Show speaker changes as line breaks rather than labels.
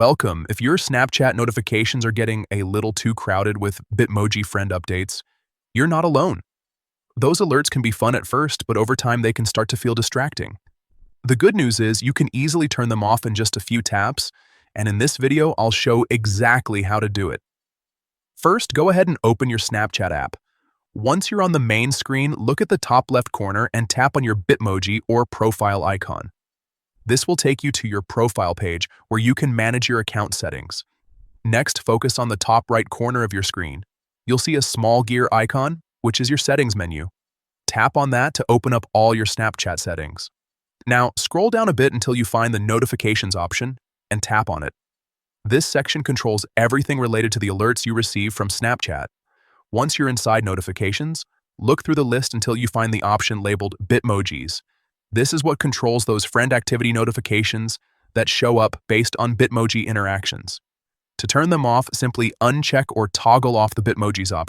Welcome. If your Snapchat notifications are getting a little too crowded with Bitmoji friend updates, you're not alone. Those alerts can be fun at first, but over time they can start to feel distracting. The good news is you can easily turn them off in just a few taps, and in this video I'll show exactly how to do it. First, go ahead and open your Snapchat app. Once you're on the main screen, look at the top left corner and tap on your Bitmoji or profile icon. This will take you to your profile page where you can manage your account settings. Next, focus on the top right corner of your screen. You'll see a small gear icon, which is your settings menu. Tap on that to open up all your Snapchat settings. Now, scroll down a bit until you find the notifications option and tap on it. This section controls everything related to the alerts you receive from Snapchat. Once you're inside notifications, look through the list until you find the option labeled Bitmojis. This is what controls those friend activity notifications that show up based on Bitmoji interactions. To turn them off, simply uncheck or toggle off the Bitmojis option.